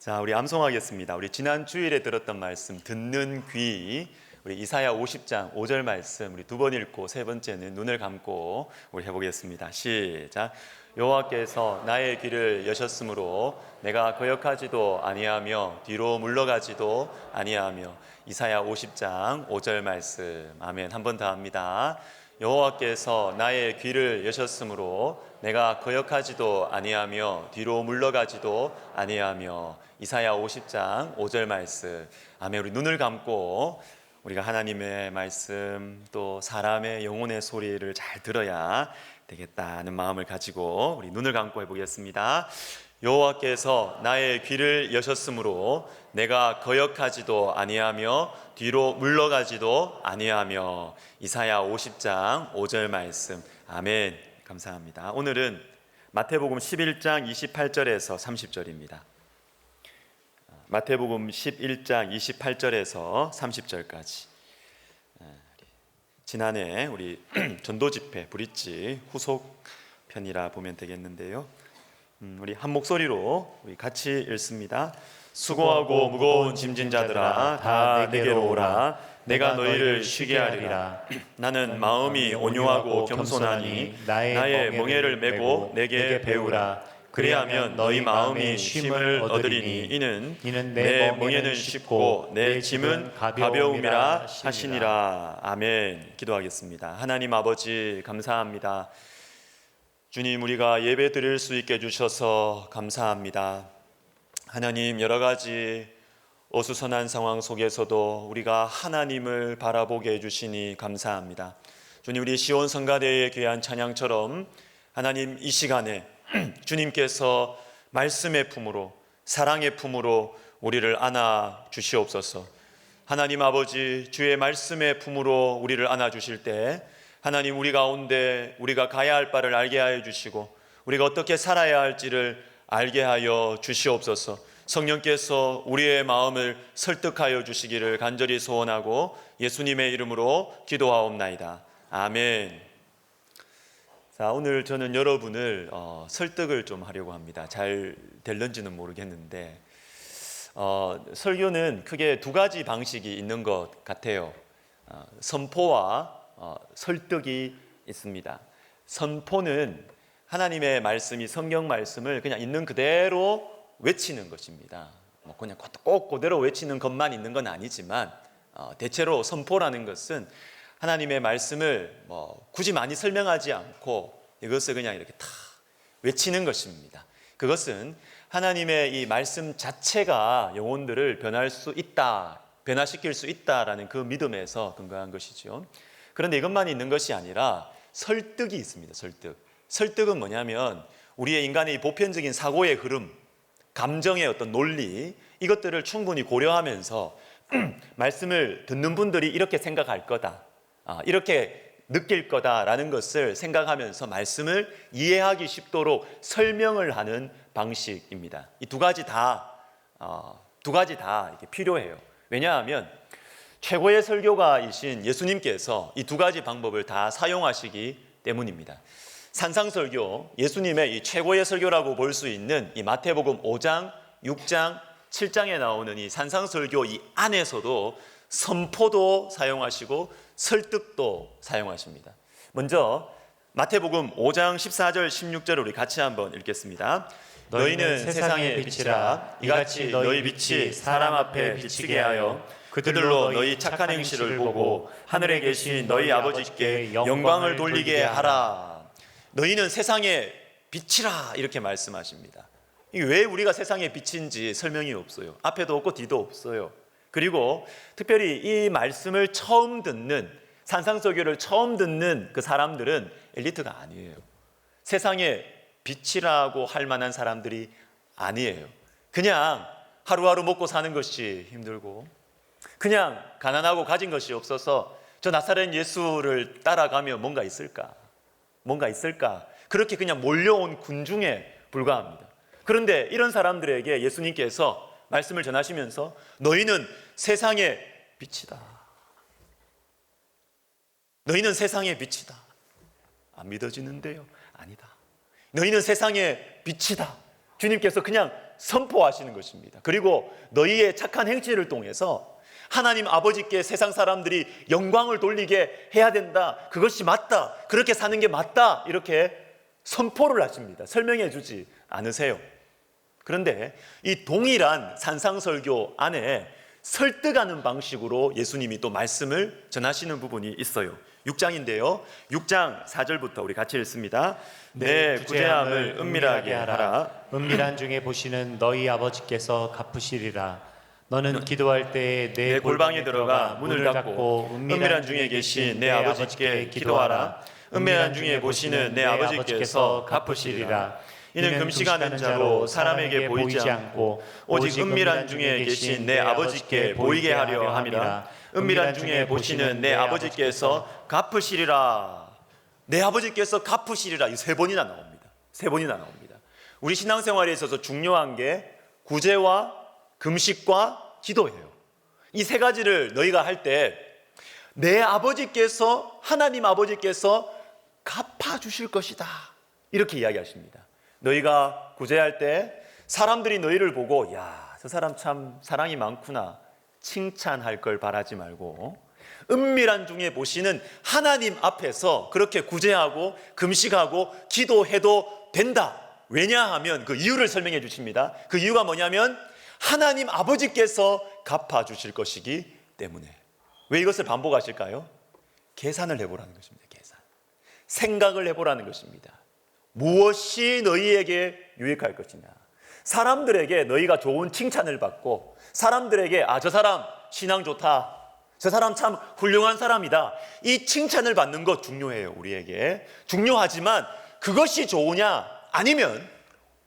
자, 우리 암송하겠습니다. 우리 지난 주일에 들었던 말씀 듣는 귀, 우리 이사야 50장 5절 말씀 우리 두 번 읽고 세 번째는 눈을 감고 우리 해보겠습니다. 시작. 여호와께서 나의 귀를 여셨으므로 내가 거역하지도 아니하며 뒤로 물러가지도 아니하며. 이사야 50장 5절 말씀. 아멘. 한 번 더 합니다. 여호와께서 나의 귀를 여셨으므로 내가 거역하지도 아니하며 뒤로 물러가지도 아니하며. 이사야 50장 5절 말씀. 아멘. 우리 눈을 감고 우리가 하나님의 말씀 또 사람의 영혼의 소리를 잘 들어야 되겠다는 마음을 가지고 우리 눈을 감고 해보겠습니다. 여호와께서 나의 귀를 여셨으므로 내가 거역하지도 아니하며 뒤로 물러가지도 아니하며. 이사야 50장 5절 말씀. 아멘. 감사합니다. 오늘은 마태복음 11장 28절에서 30절입니다. 마태복음 11장 28절에서 30절까지. 지난해 우리 전도집회 브릿지 후속 편이라 보면 되겠는데요. 우리 한 목소리로 우리 같이 읽습니다. 수고하고 무거운 짐진 자들아 다 내게로 오라. 내가 너희를 쉬게 하리라. 나는 마음이 온유하고 겸손하니 나의 멍에를 메고 내게 배우라. 그리하면 너희 마음이 쉼을 얻으리니 이는 내 멍에는 쉽고 내 짐은 가벼움이라 하시니라. 아멘. 기도하겠습니다. 하나님 아버지 감사합니다. 주님, 우리가 예배 드릴 수 있게 해주셔서 감사합니다. 하나님, 여러 가지 어수선한 상황 속에서도 우리가 하나님을 바라보게 해주시니 감사합니다. 주님, 우리 시온 성가대의 귀한 찬양처럼 하나님 이 시간에 주님께서 말씀의 품으로 사랑의 품으로 우리를 안아 주시옵소서. 하나님 아버지, 주의 말씀의 품으로 우리를 안아 주실 때 하나님 우리 가운데 우리가 가야 할 바를 알게 하여 주시고 우리가 어떻게 살아야 할지를 알게 하여 주시옵소서. 성령께서 우리의 마음을 설득하여 주시기를 간절히 소원하고 예수님의 이름으로 기도하옵나이다. 아멘. 자, 오늘 저는 여러분을 설득을 좀 하려고 합니다. 잘 될런지는 모르겠는데 설교는 크게 두 가지 방식이 있는 것 같아요. 선포와 설득이 있습니다. 선포는 하나님의 말씀이 성경 말씀을 그냥 있는 그대로 외치는 것입니다. 그냥 꼭 그대로 외치는 것만 있는 건 아니지만 대체로 선포라는 것은 하나님의 말씀을 굳이 많이 설명하지 않고 이것을 그냥 이렇게 다 외치는 것입니다. 그것은 하나님의 이 말씀 자체가 영혼들을 변화시킬 수 있다라는 그 믿음에서 근거한 것이죠. 그런데 이것만 있는 것이 아니라 설득이 있습니다. 설득은 뭐냐면 우리의 인간의 보편적인 사고의 흐름, 감정의 어떤 논리, 이것들을 충분히 고려하면서 말씀을 듣는 분들이 이렇게 생각할 거다, 이렇게 느낄 거다라는 것을 생각하면서 말씀을 이해하기 쉽도록 설명을 하는 방식입니다. 이 두 가지 다 이렇게 필요해요. 왜냐하면 최고의 설교가이신 예수님께서 이 두 가지 방법을 다 사용하시기 때문입니다. 산상설교, 예수님의 이 최고의 설교라고 볼 수 있는 이 마태복음 5장, 6장, 7장에 나오는 이 산상설교 이 안에서도 선포도 사용하시고 설득도 사용하십니다. 먼저 마태복음 5장 14절 16절을 우리 같이 한번 읽겠습니다. 너희는 세상의 빛이라. 이같이 너희 빛이 사람 앞에 비치게 하여 그들로 너희 착한 행실을 보고 하늘에 계신 너희 아버지께 영광을 돌리게 하라. 너희는 세상의 빛이라 이렇게 말씀하십니다. 왜 우리가 세상의 빛인지 설명이 없어요. 앞에도 없고 뒤도 없어요. 그리고 특별히 이 말씀을 처음 듣는, 산상설교를 처음 듣는 그 사람들은 엘리트가 아니에요. 세상의 빛이라고 할 만한 사람들이 아니에요. 그냥 하루하루 먹고 사는 것이 힘들고 그냥 가난하고 가진 것이 없어서 저 나사렛 예수를 따라가며 뭔가 있을까 그렇게 그냥 몰려온 군중에 불과합니다. 그런데 이런 사람들에게 예수님께서 말씀을 전하시면서 너희는 세상의 빛이다. 너희는 세상의 빛이다. 안 믿어지는데요? 아니다. 너희는 세상의 빛이다. 주님께서 그냥 선포하시는 것입니다. 그리고 너희의 착한 행실을 통해서 하나님 아버지께 세상 사람들이 영광을 돌리게 해야 된다. 그것이 맞다. 그렇게 사는 게 맞다. 이렇게 선포를 하십니다. 설명해 주지 않으세요. 그런데 이 동일한 산상설교 안에 설득하는 방식으로 예수님이 또 말씀을 전하시는 부분이 있어요. 6장인데요. 6장 4절부터 우리 같이 읽습니다. 내 구제함을 은밀하게 하라. 은밀한 중에 보시는 너희 아버지께서 갚으시리라. 너는 기도할 때에 내 골방에 들어가 문을 닫고 은밀한 중에 계신 내 아버지께 기도하라. 은밀한 중에 보시는 내 아버지께서 갚으시리라. 이는 금식하는 자로 사람에게 보이지 않고 오직 은밀한 중에 계신 내 아버지께 보이게 하려 함이라. 은밀한 중에 보시는 내 아버지께서 갚으시리라. 내 아버지께서 갚으시리라. 이 세 번이나 나옵니다. 세 번이나 나옵니다. 우리 신앙생활에 있어서 중요한 게 구제와 금식과 기도예요. 이 세 가지를 너희가 할 때 내 아버지께서, 하나님 아버지께서 갚아주실 것이다. 이렇게 이야기하십니다. 너희가 구제할 때 사람들이 너희를 보고 야, 저 사람 참 사랑이 많구나 칭찬할 걸 바라지 말고 은밀한 중에 보시는 하나님 앞에서 그렇게 구제하고 금식하고 기도해도 된다. 왜냐하면 그 이유를 설명해 주십니다. 그 이유가 뭐냐면 하나님 아버지께서 갚아주실 것이기 때문에. 왜 이것을 반복하실까요? 계산을 해보라는 것입니다. 계산. 생각을 해보라는 것입니다. 무엇이 너희에게 유익할 것이냐. 사람들에게 너희가 좋은 칭찬을 받고 사람들에게 저 사람 신앙 좋다, 저 사람 참 훌륭한 사람이다, 이 칭찬을 받는 것 중요해요. 우리에게 중요하지만 그것이 좋으냐, 아니면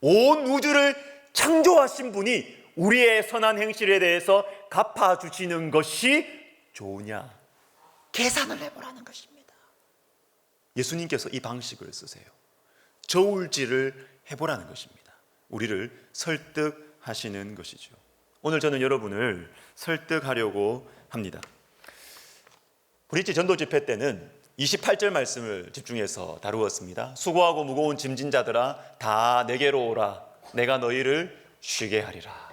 온 우주를 창조하신 분이 우리의 선한 행실에 대해서 갚아주시는 것이 좋으냐, 계산을 해보라는 것입니다. 예수님께서 이 방식을 쓰세요. 저울질을 해보라는 것입니다. 우리를 설득하시는 것이죠. 오늘 저는 여러분을 설득하려고 합니다. 브릿지 전도 집회 때는 28절 말씀을 집중해서 다루었습니다. 수고하고 무거운 짐진 자들아 다 내게로 오라. 내가 너희를 쉬게 하리라.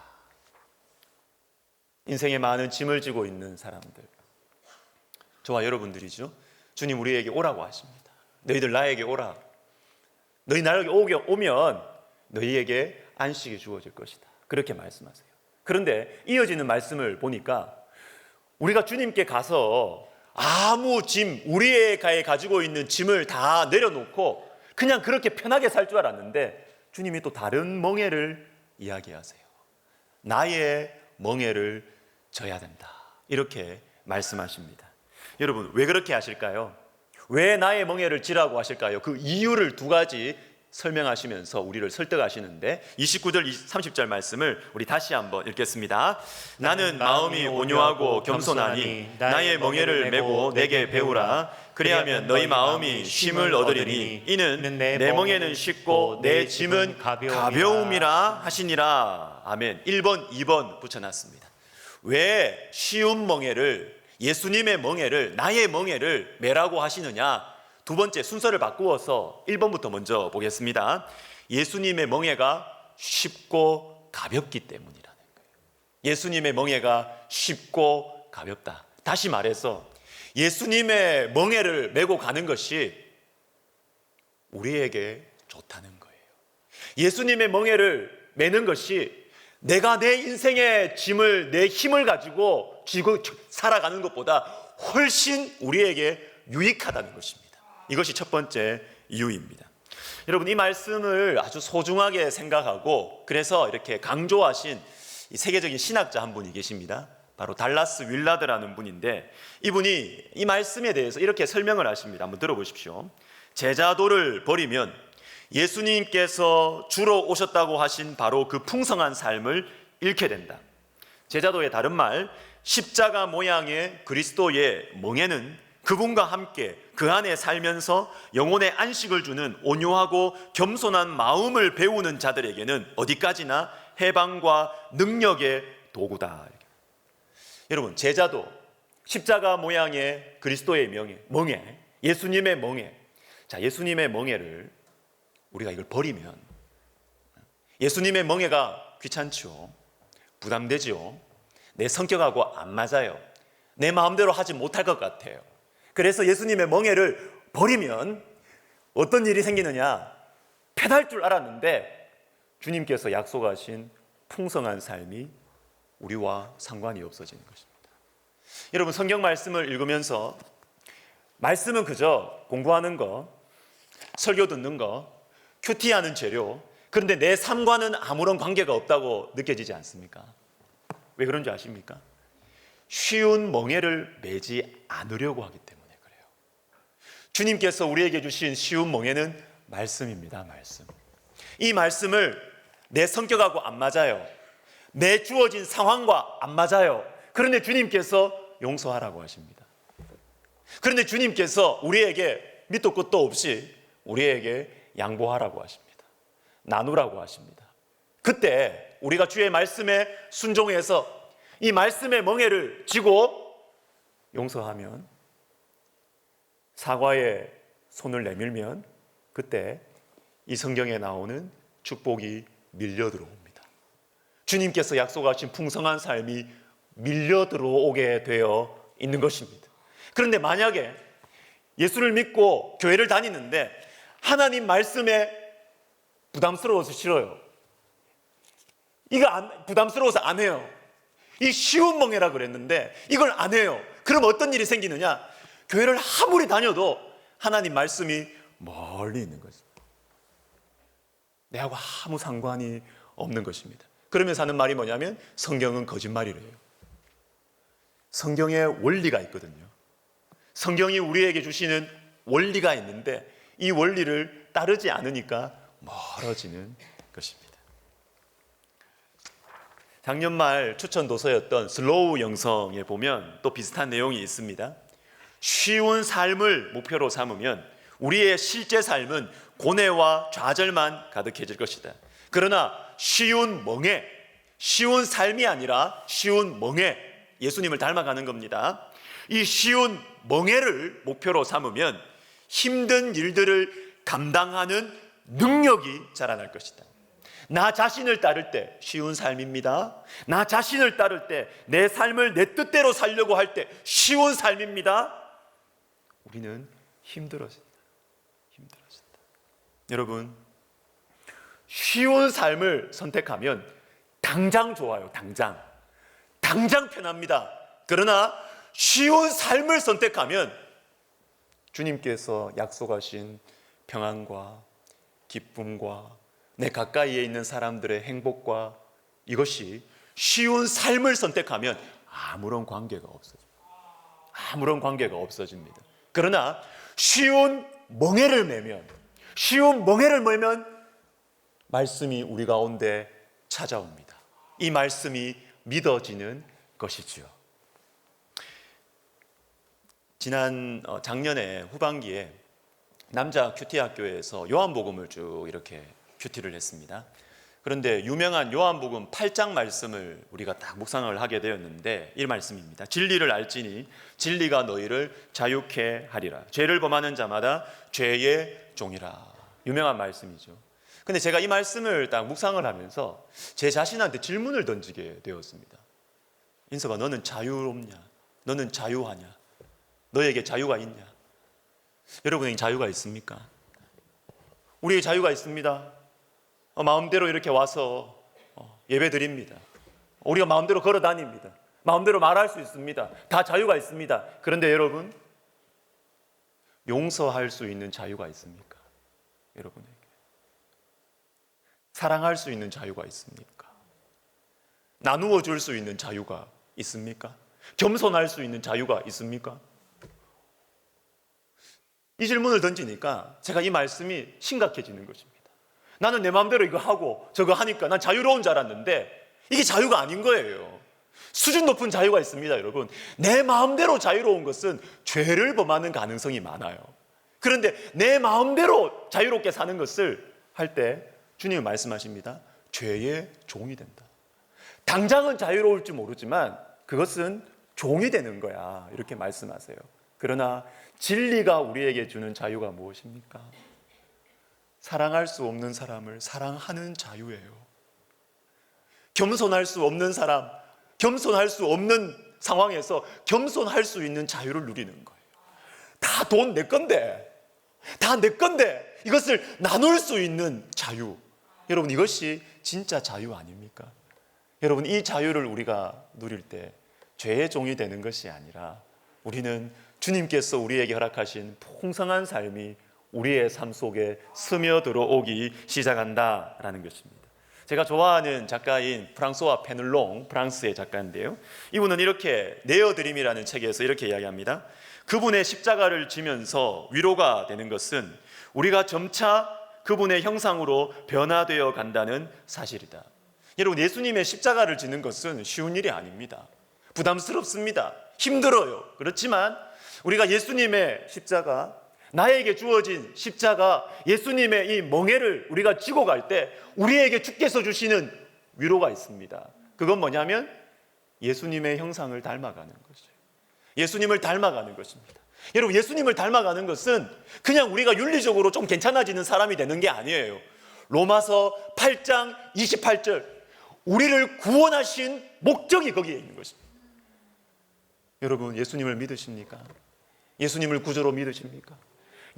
인생에 많은 짐을 지고 있는 사람들, 저와 여러분들이죠. 주님 우리에게 오라고 하십니다. 너희들 나에게 오라. 너희 나에게 오면 너희에게 안식이 주어질 것이다. 그렇게 말씀하세요. 그런데 이어지는 말씀을 보니까 우리가 주님께 가서 아무 짐, 우리가 가지고 있는 짐을 다 내려놓고 그냥 그렇게 편하게 살 줄 알았는데 주님이 또 다른 멍에를 이야기하세요. 나의 멍에를 져야 된다. 이렇게 말씀하십니다. 여러분 왜 그렇게 하실까요? 왜 나의 멍에를 지라고 하실까요? 그 이유를 두 가지 설명하시면서 우리를 설득하시는데 29절 30절 말씀을 우리 다시 한번 읽겠습니다. 나는 마음이 온유하고 겸손하니 나의 멍에를 메고 내게 배우라. 그리하면 너희 마음이 쉼을 얻으리니 이는 내 멍에는 쉽고 내 짐은 가벼움이라 하시니라. 아멘. 1번 2번 붙여놨습니다. 왜 쉬운 멍에를, 예수님의 멍에를, 나의 멍에를 메라고 하시느냐? 두 번째 순서를 바꾸어서 1번부터 먼저 보겠습니다. 예수님의 멍에가 쉽고 가볍기 때문이라는 거예요. 예수님의 멍에가 쉽고 가볍다. 다시 말해서 예수님의 멍에를 메고 가는 것이 우리에게 좋다는 거예요. 예수님의 멍에를 메는 것이 내가 내 인생의 짐을, 내 힘을 가지고 쥐고 살아가는 것보다 훨씬 우리에게 유익하다는 것입니다. 이것이 첫 번째 이유입니다. 여러분 이 말씀을 아주 소중하게 생각하고 그래서 이렇게 강조하신 이 세계적인 신학자 한 분이 계십니다. 바로 달라스 윌라드라는 분인데 이분이 이 말씀에 대해서 이렇게 설명을 하십니다. 한번 들어보십시오. 제자도를 버리면 예수님께서 주로 오셨다고 하신 바로 그 풍성한 삶을 잃게 된다. 제자도의 다른 말, 십자가 모양의 그리스도의 멍에는 그분과 함께 그 안에 살면서 영혼의 안식을 주는 온유하고 겸손한 마음을 배우는 자들에게는 어디까지나 해방과 능력의 도구다. 여러분 제자도, 십자가 모양의 그리스도의 멍에, 예수님의 멍에. 자, 예수님의 멍에를 우리가 이걸 버리면, 예수님의 멍에가 귀찮죠. 부담되죠. 내 성격하고 안 맞아요. 내 마음대로 하지 못할 것 같아요. 그래서 예수님의 멍에를 버리면 어떤 일이 생기느냐? 편할 줄 알았는데 주님께서 약속하신 풍성한 삶이 우리와 상관이 없어지는 것입니다. 여러분, 성경 말씀을 읽으면서 말씀은 그저 공부하는 거, 설교 듣는 거, 큐티하는 재료, 그런데 내 삶과는 아무런 관계가 없다고 느껴지지 않습니까? 왜 그런지 아십니까? 쉬운 멍에를 매지 않으려고 하기 때문에 그래요. 주님께서 우리에게 주신 쉬운 멍에는 말씀입니다. 말씀. 이 말씀을 내 성격하고 안 맞아요. 내 주어진 상황과 안 맞아요. 그런데 주님께서 용서하라고 하십니다. 그런데 주님께서 우리에게 밑도 끝도 없이 우리에게 양보하라고 하십니다. 나누라고 하십니다. 그때 우리가 주의 말씀에 순종해서 이 말씀의 멍에를 쥐고 용서하면, 사과에 손을 내밀면 그때 이 성경에 나오는 축복이 밀려 들어옵니다. 주님께서 약속하신 풍성한 삶이 밀려 들어오게 되어 있는 것입니다. 그런데 만약에 예수를 믿고 교회를 다니는데 하나님 말씀에 부담스러워서 싫어요. 이거 부담스러워서 안 해요. 이 쉬운 멍에라 그랬는데 이걸 안 해요. 그럼 어떤 일이 생기느냐? 교회를 아무리 다녀도 하나님 말씀이 멀리 있는 것입니다. 내하고 아무 상관이 없는 것입니다. 그러면서 하는 말이 뭐냐면 성경은 거짓말이래요. 성경에 원리가 있거든요. 성경이 우리에게 주시는 원리가 있는데 이 원리를 따르지 않으니까 멀어지는 것입니다. 작년 말 추천 도서였던 슬로우 영성에 보면 또 비슷한 내용이 있습니다. 쉬운 삶을 목표로 삼으면 우리의 실제 삶은 고뇌와 좌절만 가득해질 것이다. 그러나 쉬운 멍에, 쉬운 삶이 아니라 쉬운 멍에, 예수님을 닮아가는 겁니다. 이 쉬운 멍에를 목표로 삼으면 힘든 일들을 감당하는 능력이 자라날 것이다. 나 자신을 따를 때 쉬운 삶입니다. 나 자신을 따를 때 내 삶을 내 뜻대로 살려고 할 때 쉬운 삶입니다. 우리는 힘들어진다. 여러분, 쉬운 삶을 선택하면 당장 좋아요. 당장 편합니다. 그러나 쉬운 삶을 선택하면 주님께서 약속하신 평안과 기쁨과 내 가까이에 있는 사람들의 행복과 이것이 쉬운 삶을 선택하면 아무런 관계가 없어집니다. 그러나 쉬운 멍에를 매면 말씀이 우리 가운데 찾아옵니다. 이 말씀이 믿어지는 것이지요. 작년에 후반기에 남자 큐티 학교에서 요한복음을 쭉 이렇게 큐티를 했습니다. 그런데 유명한 요한복음 8장 말씀을 우리가 딱 묵상을 하게 되었는데 이 말씀입니다. 진리를 알지니 진리가 너희를 자유케 하리라. 죄를 범하는 자마다 죄의 종이라. 유명한 말씀이죠. 근데 제가 이 말씀을 딱 묵상을 하면서 제 자신한테 질문을 던지게 되었습니다. 인석아, 너는 자유롭냐? 너는 자유하냐? 너에게 자유가 있냐? 여러분에게 자유가 있습니까? 우리에게 자유가 있습니다. 마음대로 이렇게 와서 예배 드립니다. 우리가 마음대로 걸어 다닙니다. 마음대로 말할 수 있습니다. 다 자유가 있습니다. 그런데 여러분, 용서할 수 있는 자유가 있습니까? 여러분에게 사랑할 수 있는 자유가 있습니까? 나누어 줄 수 있는 자유가 있습니까? 겸손할 수 있는 자유가 있습니까? 이 질문을 던지니까 제가 이 말씀이 심각해지는 것입니다. 나는 내 마음대로 이거 하고 저거 하니까 난 자유로운 줄 알았는데 이게 자유가 아닌 거예요. 수준 높은 자유가 있습니다, 여러분. 내 마음대로 자유로운 것은 죄를 범하는 가능성이 많아요. 그런데 내 마음대로 자유롭게 사는 것을 할 때 주님은 말씀하십니다. 죄의 종이 된다. 당장은 자유로울지 모르지만 그것은 종이 되는 거야. 이렇게 말씀하세요. 그러나 진리가 우리에게 주는 자유가 무엇입니까? 사랑할 수 없는 사람을 사랑하는 자유예요. 겸손할 수 없는 사람, 겸손할 수 없는 상황에서 겸손할 수 있는 자유를 누리는 거예요. 다 돈 내 건데, 다 내 건데 이것을 나눌 수 있는 자유. 여러분, 이것이 진짜 자유 아닙니까? 여러분, 이 자유를 우리가 누릴 때 죄의 종이 되는 것이 아니라 우리는 주님께서 우리에게 허락하신 풍성한 삶이 우리의 삶 속에 스며들어오기 시작한다라는 것입니다. 제가 좋아하는 작가인 프랑소아 페눌롱, 프랑스의 작가인데요, 이분은 이렇게 내어드림이라는 책에서 이렇게 이야기합니다. 그분의 십자가를 지면서 위로가 되는 것은 우리가 점차 그분의 형상으로 변화되어 간다는 사실이다. 여러분, 예수님의 십자가를 지는 것은 쉬운 일이 아닙니다. 부담스럽습니다. 힘들어요. 그렇지만 우리가 예수님의 십자가, 나에게 주어진 십자가, 예수님의 이 멍에를 우리가 지고 갈 때 우리에게 주께서 주시는 위로가 있습니다. 그건 뭐냐면 예수님의 형상을 닮아가는 것이에요. 예수님을 닮아가는 것입니다. 여러분, 예수님을 닮아가는 것은 그냥 우리가 윤리적으로 좀 괜찮아지는 사람이 되는 게 아니에요. 로마서 8장 28절, 우리를 구원하신 목적이 거기에 있는 것입니다. 여러분, 예수님을 믿으십니까? 예수님을 구주로 믿으십니까?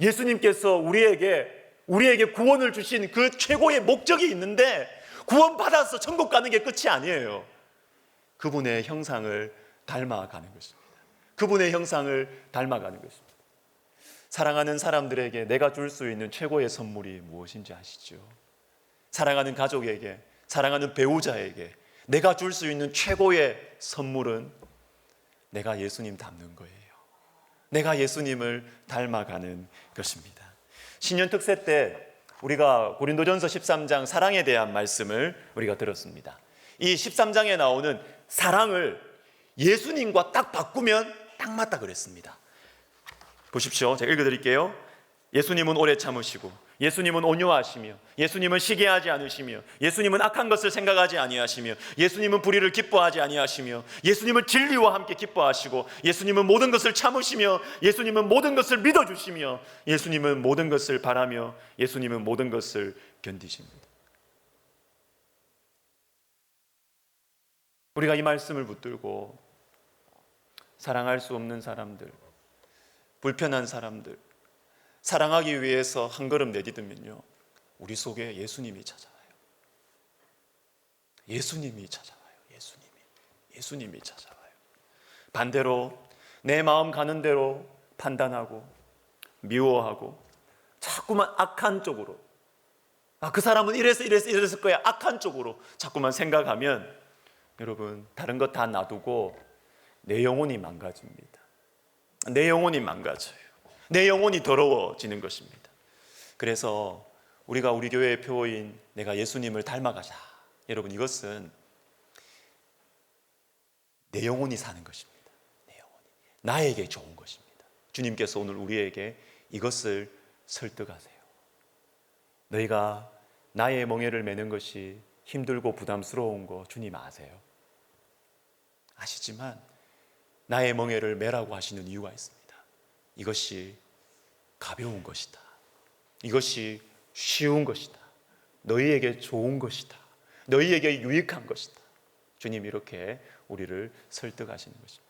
예수님께서 우리에게 구원을 주신 그 최고의 목적이 있는데, 구원받아서 천국 가는 게 끝이 아니에요. 그분의 형상을 닮아가는 것입니다. 그분의 형상을 닮아가는 것입니다. 사랑하는 사람들에게 내가 줄 수 있는 최고의 선물이 무엇인지 아시죠? 사랑하는 가족에게, 사랑하는 배우자에게 내가 줄 수 있는 최고의 선물은 내가 예수님 닮는 거예요. 내가 예수님을 닮아가는 것입니다. 신년 특세 때 우리가 고린도전서 13장 사랑에 대한 말씀을 우리가 들었습니다. 이 13장에 나오는 사랑을 예수님과 딱 바꾸면 딱 맞다 그랬습니다. 보십시오. 제가 읽어드릴게요. 예수님은 오래 참으시고, 예수님은 온유하시며, 예수님은 시기하지 않으시며, 예수님은 악한 것을 생각하지 아니하시며, 예수님은 불의를 기뻐하지 아니하시며, 예수님은 진리와 함께 기뻐하시고, 예수님은 모든 것을 참으시며, 예수님은 모든 것을 믿어주시며, 예수님은 모든 것을 바라며, 예수님은 모든 것을 견디십니다. 우리가 이 말씀을 붙들고 사랑할 수 없는 사람들, 불편한 사람들, 사랑하기 위해서 한 걸음 내디디면요, 우리 속에 예수님이 찾아와요. 예수님이 찾아와요. 예수님이 찾아와요. 반대로 내 마음 가는 대로 판단하고 미워하고 자꾸만 악한 쪽으로, 그 사람은 이랬을 거야, 악한 쪽으로 자꾸만 생각하면 여러분, 다른 것 다 놔두고 내 영혼이 망가집니다. 내 영혼이 망가져요. 내 영혼이 더러워지는 것입니다. 그래서 우리가 우리 교회의 표어인 내가 예수님을 닮아가자, 여러분, 이것은 내 영혼이 사는 것입니다. 내 영혼이 나에게 좋은 것입니다. 주님께서 오늘 우리에게 이것을 설득하세요. 너희가 나의 멍에를 매는 것이 힘들고 부담스러운 거 주님 아세요. 아시지만 나의 멍에를 매라고 하시는 이유가 있습니다. 이것이 가벼운 것이다. 이것이 쉬운 것이다. 너희에게 좋은 것이다. 너희에게 유익한 것이다. 주님이 이렇게 우리를 설득하시는 것입니다.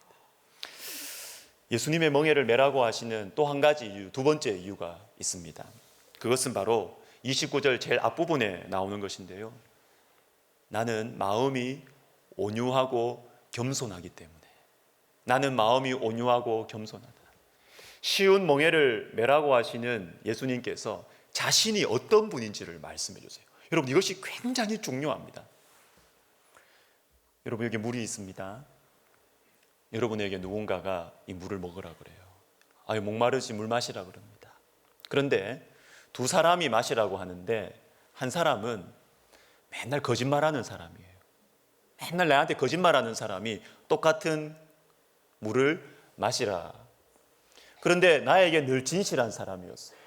예수님의 멍에를 매라고 하시는 또 한 가지 이유, 두 번째 이유가 있습니다. 그것은 바로 29절 제일 앞부분에 나오는 것인데요, 나는 마음이 온유하고 겸손하기 때문에, 나는 마음이 온유하고 겸손하다. 쉬운 멍에를 매라고 하시는 예수님께서 자신이 어떤 분인지를 말씀해 주세요. 여러분, 이것이 굉장히 중요합니다. 여러분, 여기 물이 있습니다. 여러분에게 누군가가 이 물을 먹으라 그래요. 목마르지 물 마시라 그럽니다. 그런데 두 사람이 마시라고 하는데 한 사람은 맨날 거짓말하는 사람이에요. 맨날 나한테 거짓말하는 사람이 똑같은 물을 마시라. 그런데 나에게 늘 진실한 사람이었어요.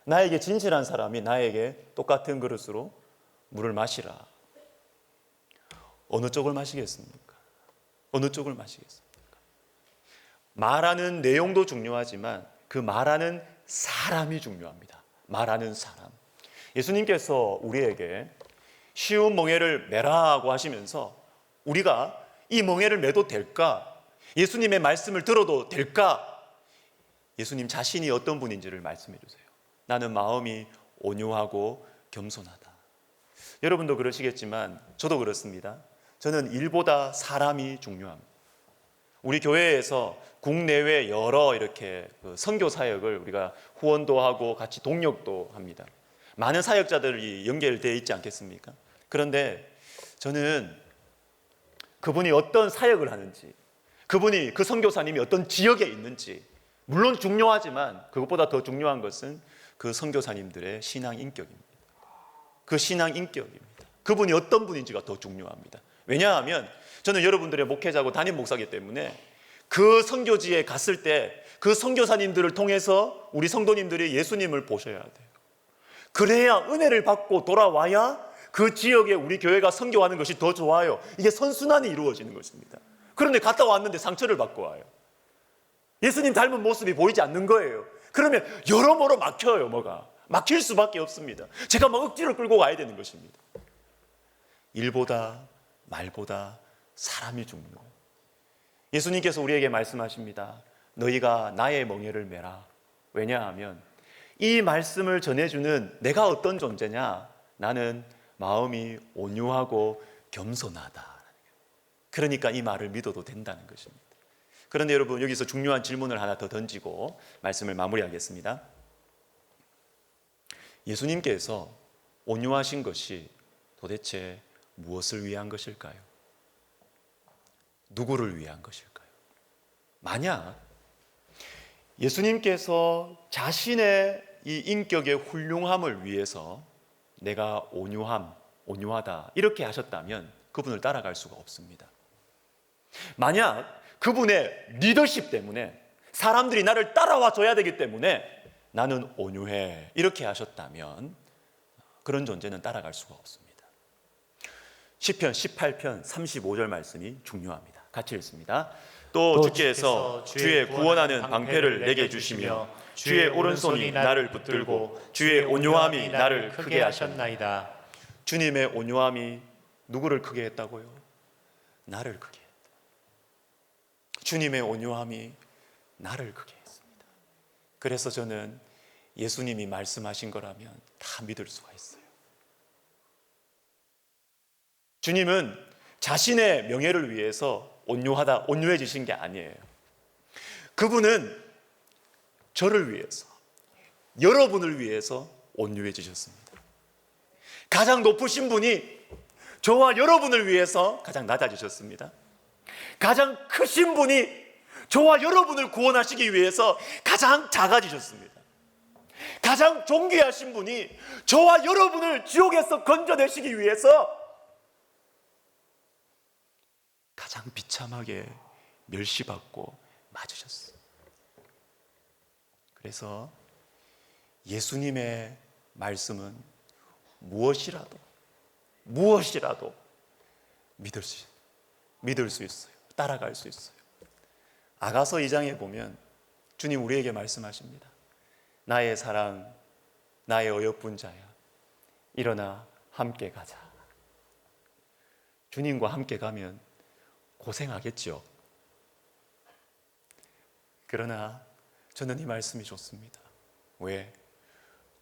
나에게 진실한 사람이 나에게 똑같은 그릇으로 물을 마시라. 어느 쪽을 마시겠습니까? 어느 쪽을 마시겠습니까? 말하는 내용도 중요하지만 그 말하는 사람이 중요합니다. 말하는 사람. 예수님께서 우리에게 쉬운 멍에를 매라고 하시면서 우리가 이 멍에를 매도 될까? 예수님의 말씀을 들어도 될까? 예수님 자신이 어떤 분인지를 말씀해 주세요. 나는 마음이 온유하고 겸손하다. 여러분도 그러시겠지만 저도 그렇습니다. 저는 일보다 사람이 중요합니다. 우리 교회에서 국내외 여러 이렇게 선교 사역을 우리가 후원도 하고 같이 동력도 합니다. 많은 사역자들이 연결되어 있지 않겠습니까? 그런데 저는 그분이 어떤 사역을 하는지, 그분이 그 선교사님이 어떤 지역에 있는지 물론 중요하지만 그것보다 더 중요한 것은 그 선교사님들의 신앙 인격입니다. 그 신앙 인격입니다. 그분이 어떤 분인지가 더 중요합니다. 왜냐하면 저는 여러분들의 목회자고 담임 목사이기 때문에 그 선교지에 갔을 때 그 선교사님들을 통해서 우리 성도님들이 예수님을 보셔야 돼요. 그래야 은혜를 받고 돌아와야 그 지역에 우리 교회가 선교하는 것이 더 좋아요. 이게 선순환이 이루어지는 것입니다. 그런데 갔다 왔는데 상처를 받고 와요. 예수님 닮은 모습이 보이지 않는 거예요. 그러면 여러모로 막혀요. 뭐가 막힐 수밖에 없습니다. 제가 막 억지로 끌고 가야 되는 것입니다. 일보다 말보다 사람이 중요해요. 예수님께서 우리에게 말씀하십니다. 너희가 나의 멍에를 매라. 왜냐하면 이 말씀을 전해주는 내가 어떤 존재냐? 나는 마음이 온유하고 겸손하다. 그러니까 이 말을 믿어도 된다는 것입니다. 그런데 여러분, 여기서 중요한 질문을 하나 더 던지고 말씀을 마무리하겠습니다. 예수님께서 온유하신 것이 도대체 무엇을 위한 것일까요? 누구를 위한 것일까요? 만약 예수님께서 자신의 이 인격의 훌륭함을 위해서 내가 온유하다 이렇게 하셨다면 그분을 따라갈 수가 없습니다. 만약 그분의 리더십 때문에 사람들이 나를 따라와 줘야 되기 때문에 나는 온유해 이렇게 하셨다면 그런 존재는 따라갈 수가 없습니다. 시편 18편 35절 말씀이 중요합니다. 같이 읽습니다. 또 주께서 주의 구원하는 방패를 내게 주시며 주의 오른손이 나를 붙들고 주의 온유함이 나를 크게 하셨나이다. 주님의 온유함이 누구를 크게 했다고요? 나를 크게 했다. 주님의 온유함이 나를 크게 했습니다. 그래서 저는 예수님이 말씀하신 거라면 다 믿을 수가 있어요. 주님은 자신의 명예를 위해서 온유해지신 게 아니에요. 그분은 저를 위해서, 여러분을 위해서 온유해지셨습니다. 가장 높으신 분이 저와 여러분을 위해서 가장 낮아지셨습니다. 가장 크신 분이 저와 여러분을 구원하시기 위해서 가장 작아지셨습니다. 가장 존귀하신 분이 저와 여러분을 지옥에서 건져내시기 위해서 가장 비참하게 멸시받고 맞으셨어요. 그래서 예수님의 말씀은 무엇이라도 믿을 수 있어요. 따라갈 수 있어요. 아가서 2장에 보면 주님 우리에게 말씀하십니다. 나의 사랑, 나의 어여쁜 자야, 일어나 함께 가자. 주님과 함께 가면 고생하겠죠. 그러나 저는 이 말씀이 좋습니다. 왜?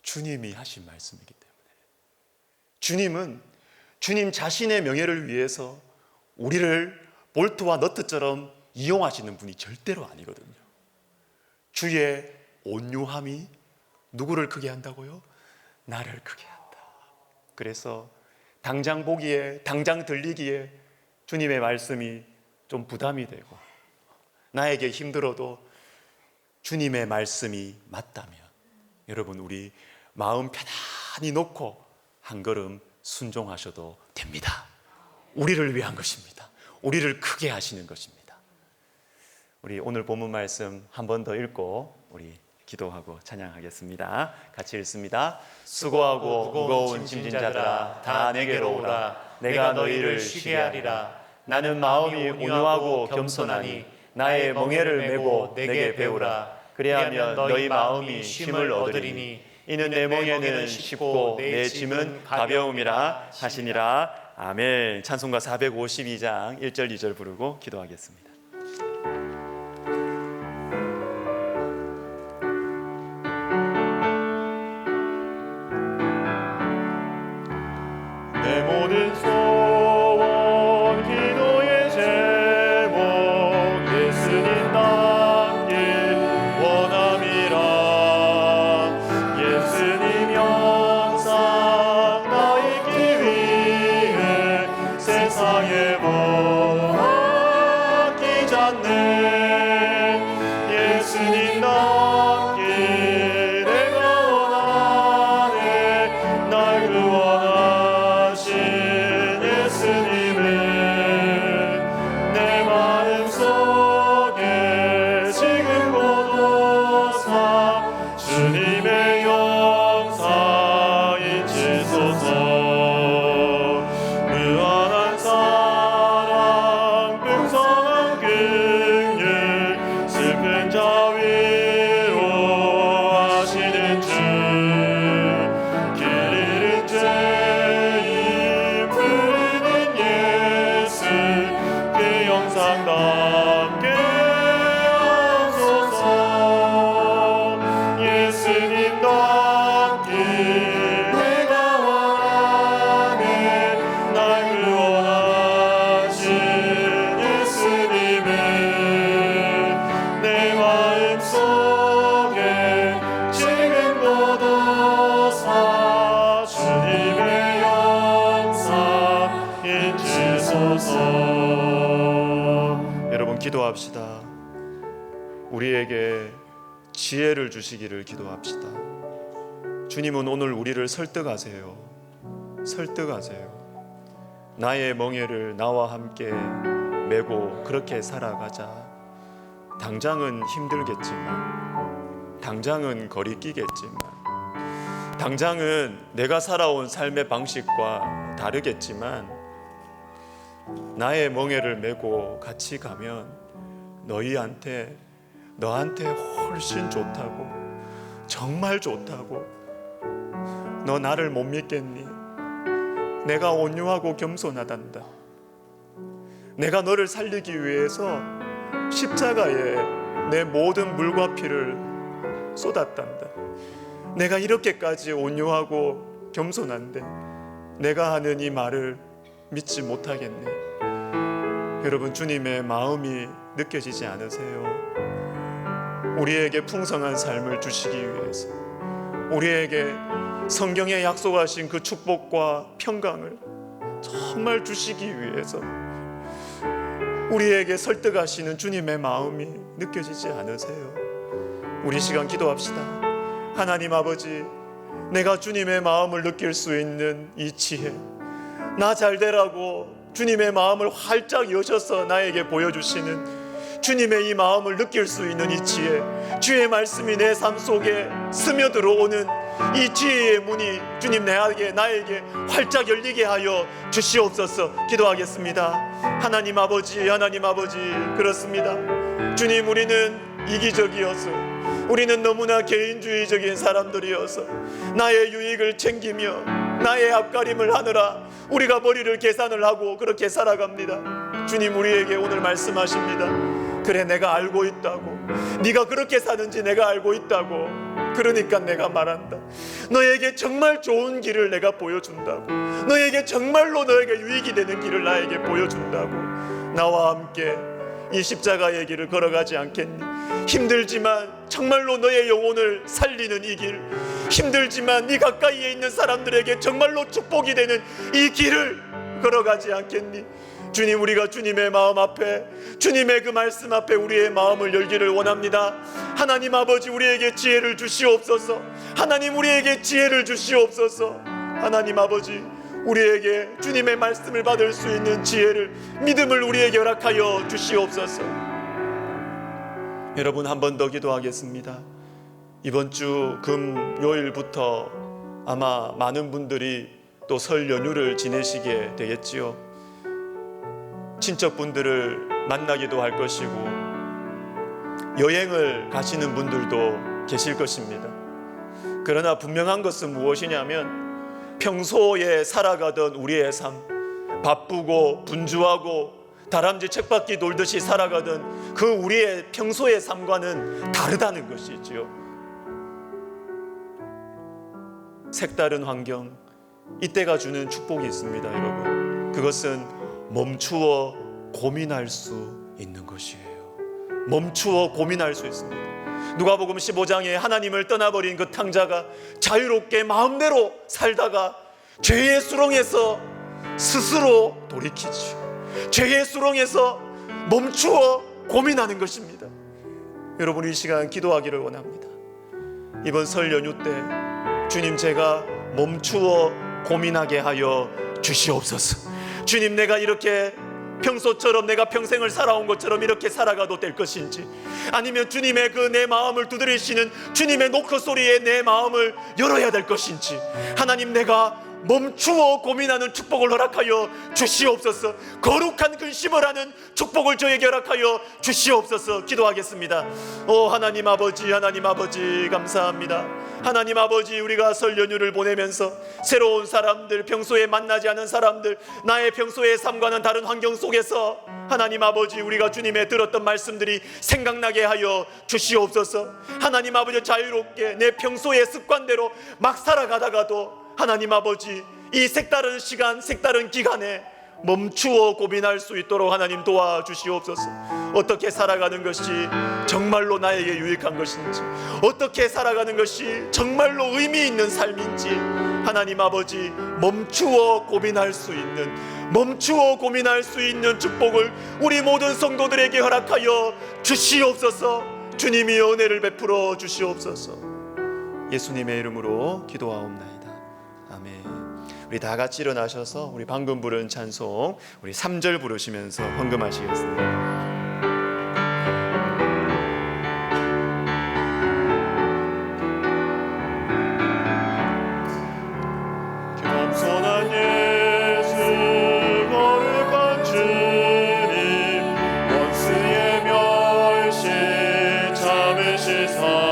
주님이 하신 말씀이기 때문에. 주님은 주님 자신의 명예를 위해서 우리를 볼트와 너트처럼 이용하시는 분이 절대로 아니거든요. 주의 온유함이 누구를 크게 한다고요? 나를 크게 한다. 그래서 당장 보기에, 당장 들리기에 주님의 말씀이 좀 부담이 되고 나에게 힘들어도 주님의 말씀이 맞다면 여러분 우리 마음 편안히 놓고 한 걸음 순종하셔도 됩니다. 우리를 위한 것입니다. 우리를 크게 하시는 것입니다. 우리 오늘 본문 말씀 한 번 더 읽고 우리 기도하고 찬양하겠습니다. 같이 읽습니다. 수고하고 무거운 짐진 자들아 다 내게로 오라. 내가 너희를 쉬게 하리라. 나는 마음이 온유하고 겸손하니 나의 멍에를 메고 내게 배우라. 그리하면 너희 마음이 쉼을 얻으리니 이는 내 멍에는 쉽고 내 짐은 가벼움이라 하시니라. 아멘. 찬송가 452장 1절 2절 부르고 기도하겠습니다. 내 모든 소원 기도의 제목 예수님 닮길 원함이라. 예수님 영상 나 있기 위해 세상에 뭐 아끼지 않네. 예수님 닮길 내가 원하네. 날 구원하신 예수님을 내 마음속에 지금 고도사 주님의 영상 잊으소서. 무한한 사랑 풍성한 긍휼 슬픈 자 위로하시는 주. 길 잃은 죄인 부르는 예수 그 영상 담게 하소서. 예수님 닮길 내가 원하네. 날 구원하신 예수님을 내 마음속에 지금 고도사 주님의 영상 잊으소서. 여러분 기도합시다. 우리에게 지혜를 주시기를 기도합시다. 주님은 오늘 우리를 설득하세요. 설득하세요. 나의 멍에를 나와 함께 메고 그렇게 살아가자. 당장은 힘들겠지만, 당장은 거리끼겠지만, 당장은 내가 살아온 삶의 방식과 다르겠지만, 나의 멍에를 메고 같이 가면 너한테 훨씬 좋다고, 정말 좋다고. 너 나를 못 믿겠니? 내가 온유하고 겸손하단다. 내가 너를 살리기 위해서 십자가에 내 모든 물과 피를 쏟았단다. 내가 이렇게까지 온유하고 겸손한데 내가 하는 이 말을 믿지 못하겠네. 여러분, 주님의 마음이 느껴지지 않으세요? 우리에게 풍성한 삶을 주시기 위해서, 우리에게 성경에 약속하신 그 축복과 평강을 정말 주시기 위해서 우리에게 설득하시는 주님의 마음이 느껴지지 않으세요? 우리 시간 기도합시다. 하나님 아버지, 내가 주님의 마음을 느낄 수 있는 이 지혜, 나 잘되라고 주님의 마음을 활짝 여셔서 나에게 보여주시는 주님의 이 마음을 느낄 수 있는 이 지혜, 주의 말씀이 내 삶 속에 스며들어오는 이 지혜의 문이 주님 나에게 활짝 열리게 하여 주시옵소서. 기도하겠습니다. 하나님 아버지, 그렇습니다. 주님, 우리는 이기적이어서, 우리는 너무나 개인주의적인 사람들이어서 나의 유익을 챙기며 나의 앞가림을 하느라 우리가 머리를 계산을 하고 그렇게 살아갑니다. 주님, 우리에게 오늘 말씀하십니다. 그래, 내가 알고 있다고. 네가 그렇게 사는지 내가 알고 있다고. 그러니까 내가 말한다. 너에게 정말 좋은 길을 내가 보여준다고. 너에게 정말로 너에게 유익이 되는 길을 나에게 보여준다고. 나와 함께 이 십자가의 길을 걸어가지 않겠니? 힘들지만 정말로 너의 영혼을 살리는 이 길, 힘들지만 네 가까이에 있는 사람들에게 정말로 축복이 되는 이 길을 걸어가지 않겠니? 주님, 우리가 주님의 마음 앞에, 주님의 그 말씀 앞에 우리의 마음을 열기를 원합니다. 하나님 아버지, 우리에게 지혜를 주시옵소서. 하나님, 우리에게 지혜를 주시옵소서. 하나님 아버지, 우리에게 주님의 말씀을 받을 수 있는 지혜를, 믿음을 우리에게 허락하여 주시옵소서. 여러분, 한 번 더 기도하겠습니다. 이번 주 금요일부터 아마 많은 분들이 또 설 연휴를 지내시게 되겠지요. 친척분들을 만나기도 할 것이고 여행을 가시는 분들도 계실 것입니다. 그러나 분명한 것은 무엇이냐면 평소에 살아가던 우리의 삶, 바쁘고 분주하고 다람쥐 책바퀴 돌듯이 살아가던 그 우리의 평소의 삶과는 다르다는 것이지요. 색다른 환경, 이때가 주는 축복이 있습니다, 여러분. 그것은 멈추어 고민할 수 있는 것이에요. 멈추어 고민할 수 있습니다. 누가복음 15장에 하나님을 떠나버린 그 탕자가 자유롭게 마음대로 살다가 죄의 수렁에서 스스로 돌이키죠. 죄의 수렁에서 멈추어 고민하는 것입니다. 여러분, 이 시간 기도하기를 원합니다. 이번 설 연휴 때 주님, 제가 멈추어 고민하게 하여 주시옵소서. 주님, 내가 이렇게 평소처럼 내가 평생을 살아온 것처럼 이렇게 살아가도 될 것인지, 아니면 주님의 그 내 마음을 두드리시는 주님의 노크 소리에 내 마음을 열어야 될 것인지, 하나님, 내가 멈추어 고민하는 축복을 허락하여 주시옵소서. 거룩한 근심을 하는 축복을 저에게 허락하여 주시옵소서. 기도하겠습니다. 오 하나님 아버지, 하나님 아버지, 감사합니다. 하나님 아버지, 우리가 설 연휴를 보내면서 새로운 사람들, 평소에 만나지 않은 사람들, 나의 평소의 삶과는 다른 환경 속에서 하나님 아버지, 우리가 주님의 들었던 말씀들이 생각나게 하여 주시옵소서. 하나님 아버지, 자유롭게 내 평소의 습관대로 막 살아가다가도 하나님 아버지, 이 색다른 시간, 색다른 기간에 멈추어 고민할 수 있도록 하나님 도와주시옵소서. 어떻게 살아가는 것이 정말로 나에게 유익한 것인지, 어떻게 살아가는 것이 정말로 의미 있는 삶인지, 하나님 아버지, 멈추어 고민할 수 있는 축복을 우리 모든 성도들에게 허락하여 주시옵소서. 주님이 은혜를 베풀어 주시옵소서. 예수님의 이름으로 기도하옵나이다. 아멘. 우리 다 같이 일어나셔서 우리 방금 부른 찬송 우리 3절 부르시면서 헌금하시겠습니다. 겸손한 예수, 거룩한 주님, 원수의 멸시 참으시사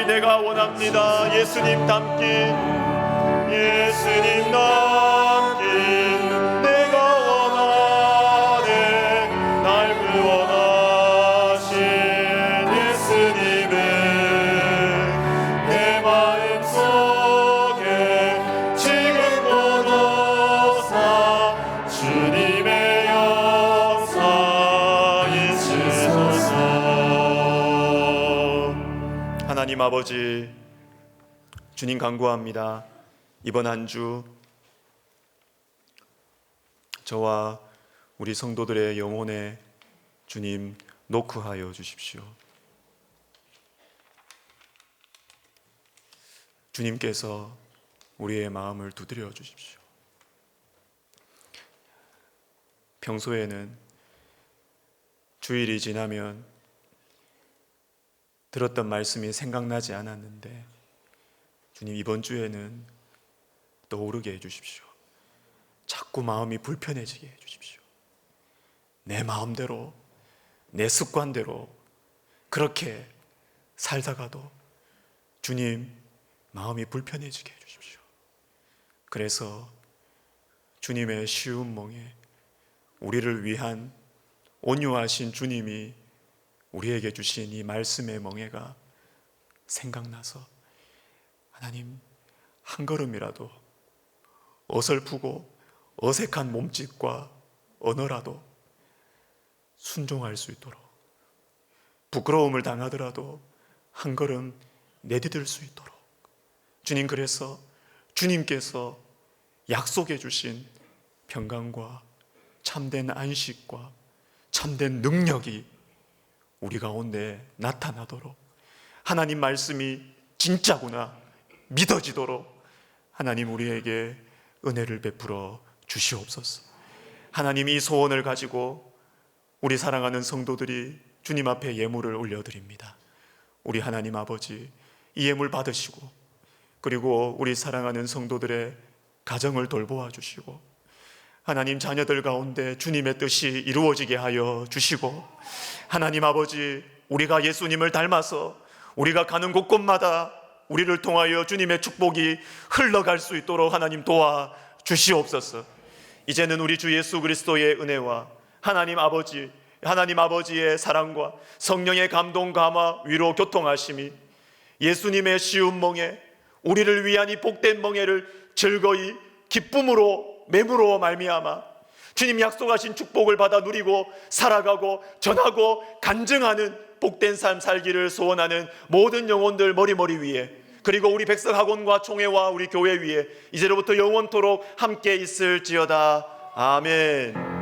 내가 원합니다. 예수님 닮기, 예수님 닮기 내가 원하네. 날 구원하신 예수님을 내 마음속에 지금 모도사 주님의 영사 있으소서. 하나님 아버지, 주님 간구합니다. 이번 한 주 저와 우리 성도들의 영혼에 주님 노크하여 주십시오. 주님께서 우리의 마음을 두드려 주십시오. 평소에는 주일이 지나면 들었던 말씀이 생각나지 않았는데 주님, 이번 주에는 떠오르게 해주십시오. 자꾸 마음이 불편해지게 해주십시오. 내 마음대로, 내 습관대로 그렇게 살다가도 주님, 마음이 불편해지게 해주십시오. 그래서 주님의 쉬운 멍에 우리를 위한 온유하신 주님이 우리에게 주신 이 말씀의 멍에가 생각나서 하나님, 한 걸음이라도 어설프고 어색한 몸짓과 언어라도 순종할 수 있도록, 부끄러움을 당하더라도 한 걸음 내디딜 수 있도록 주님, 그래서 주님께서 약속해 주신 평강과 참된 안식과 참된 능력이 우리 가운데 나타나도록, 하나님 말씀이 진짜구나 믿어지도록 하나님 우리에게 은혜를 베풀어 주시옵소서. 하나님, 이 소원을 가지고 우리 사랑하는 성도들이 주님 앞에 예물을 올려드립니다. 우리 하나님 아버지, 이 예물 받으시고 그리고 우리 사랑하는 성도들의 가정을 돌보아 주시고 하나님, 자녀들 가운데 주님의 뜻이 이루어지게 하여 주시고 하나님 아버지, 우리가 예수님을 닮아서 우리가 가는 곳곳마다 우리를 통하여 주님의 축복이 흘러갈 수 있도록 하나님 도와 주시옵소서. 이제는 우리 주 예수 그리스도의 은혜와 하나님 아버지의 사랑과 성령의 감동, 감화, 위로, 교통하심이 예수님의 쉬운 멍에, 우리를 위한 이 복된 멍에를 즐거이 기쁨으로 매무로 말미암아 주님 약속하신 축복을 받아 누리고 살아가고 전하고 간증하는 복된 삶 살기를 소원하는 모든 영혼들 머리 위에, 그리고 우리 백성학원과 총회와 우리 교회 위에 이제로부터 영원토록 함께 있을지어다. 아멘.